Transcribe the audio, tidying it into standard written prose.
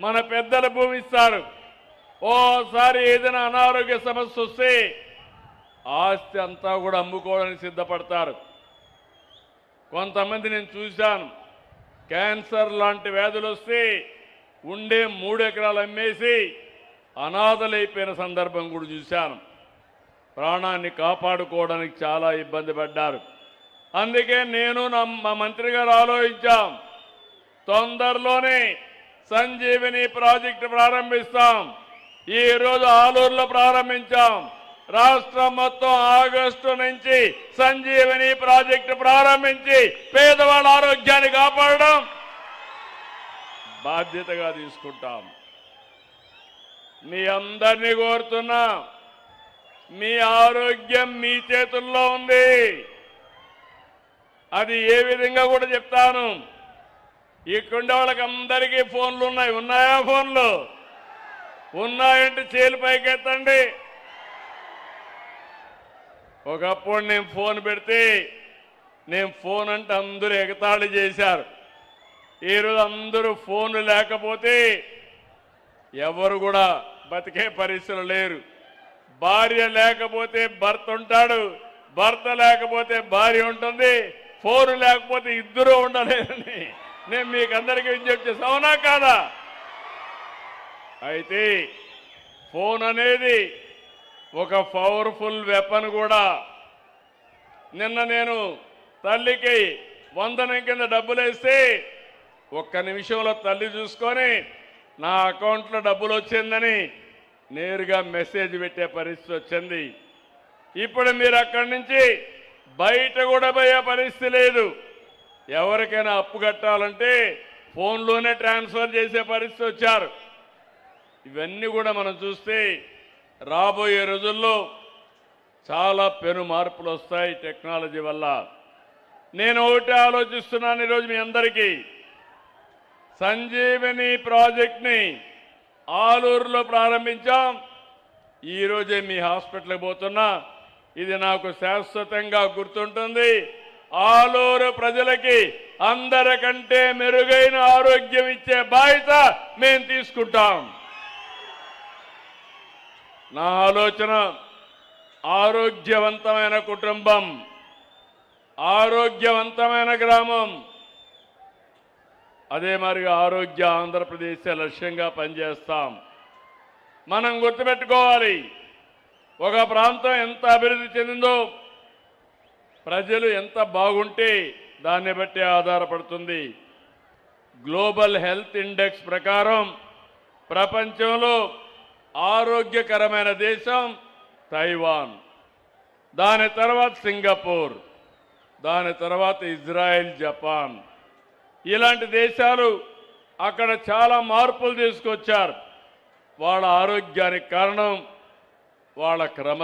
మన పెద్దల భూమి ఇస్తారు. ఓసారి ఏదైనా అనారోగ్య సమస్య వస్తే ఆస్తి అంతా కూడా అమ్ముకోవడానికి సిద్ధపడతారు. కొంతమంది నేను చూశాను, క్యాన్సర్ లాంటి వ్యాధులు వస్తే ఉండే 3 ఎకరాలు అమ్మేసి అనాథలైపోయిన సందర్భం కూడా చూశాను. ప్రాణాన్ని కాపాడుకోవడానికి చాలా ఇబ్బంది పడ్డారు. అందుకే నేను మా మంత్రి గారు ఆలోచించాం, తొందరలోనే సంజీవిని ప్రాజెక్టు ప్రారంభిస్తాం. ఈ రోజు ఆలూరులో ప్రారంభించాం. రాష్ట్రం మొత్తం ఆగస్టు నుంచి సంజీవిని ప్రాజెక్టు ప్రారంభించి పేదవాళ్ళ ఆరోగ్యాన్ని కాపాడడం బాధ్యతగా తీసుకుంటాం. మీ అందరినీ కోరుతున్నా, మీ ఆరోగ్యం మీ చేతుల్లో ఉంది. అది ఏ విధంగా కూడా చెప్తాను. ఇక్కడుండే వాళ్ళకి అందరికీ ఫోన్లు ఉన్నాయి. ఉన్నాయా ఫోన్లు? ఉన్నాయంటే చేలు పైకెత్తండి. ఒకప్పుడు నేను ఫోన్ పెడితే నేను ఫోన్ అంటే అందరూ ఎగతాళి చేశారు. ఈరోజు అందరూ ఫోన్లు లేకపోతే ఎవరు కూడా బతికే పరిస్థితులు లేరు. భార్య లేకపోతే భర్త ఉంటాడు, భర్త లేకపోతే భార్య ఉంటుంది, ఫోన్ లేకపోతే ఇద్దరు ఉండలేరని నేను మీకు అందరికీ విజ్ఞప్తి చేస్తాను. అవునా కాదా? అయితే ఫోన్ అనేది ఒక పవర్ఫుల్ వెపన్ కూడా. నిన్న నేను తల్లికి వందనం కింద డబ్బులు వేస్తే 1 నిమిషంలో తల్లి చూసుకొని నా అకౌంట్లో డబ్బులు వచ్చిందని నేరుగా మెసేజ్ పెట్టే పరిస్థితి వచ్చింది. ఇప్పుడు మీరు అక్కడి నుంచి బయట కూడా పోయే పరిస్థితి లేదు. ఎవరికైనా అప్పు కట్టాలంటే ఫోన్లోనే ట్రాన్స్ఫర్ చేసే పరిస్థితి వచ్చారు. ఇవన్నీ కూడా మనం చూస్తే రాబోయే రోజుల్లో చాలా పెను మార్పులు వస్తాయి టెక్నాలజీ వల్ల. నేను ఒకటి ఆలోచిస్తున్నాను ఈరోజు మీ అందరికీ, సంజీవిని ప్రాజెక్ట్ని ఆలూరులో ప్రారంభించాం. ఈరోజే మీ హాస్పిటల్కి పోతున్నా. ఇది నాకు శాశ్వతంగా గుర్తుంటుంది. ఆలూరు ప్రజలకి అందరికంటే మెరుగైన ఆరోగ్యం ఇచ్చే బాధ్యత మేము తీసుకుంటాం. నా ఆలోచన ఆరోగ్యవంతమైన కుటుంబం, ఆరోగ్యవంతమైన గ్రామం, అదే మరిగా ఆరోగ్య ఆంధ్రప్రదేశ్ లక్ష్యంగా పనిచేస్తాం. మనం గుర్తుపెట్టుకోవాలి, ఒక ప్రాంతం ఎంత అభివృద్ధి చెందిందో ప్రజలు ఎంత బాగుంటే దాన్ని బట్టి ఆధారపడుతుంది. గ్లోబల్ హెల్త్ ఇండెక్స్ ప్రకారం ప్రపంచంలో ఆరోగ్యకరమైన దేశం తైవాన్, దాని తర్వాత సింగపూర్, దాని తర్వాత ఇజ్రాయెల్, జపాన్. ఇలాంటి దేశాలు అక్కడ చాలా మార్పులు తీసుకొచ్చారు. వాళ్ళ ఆరోగ్యానికి కారణం వాళ్ళ క్రమ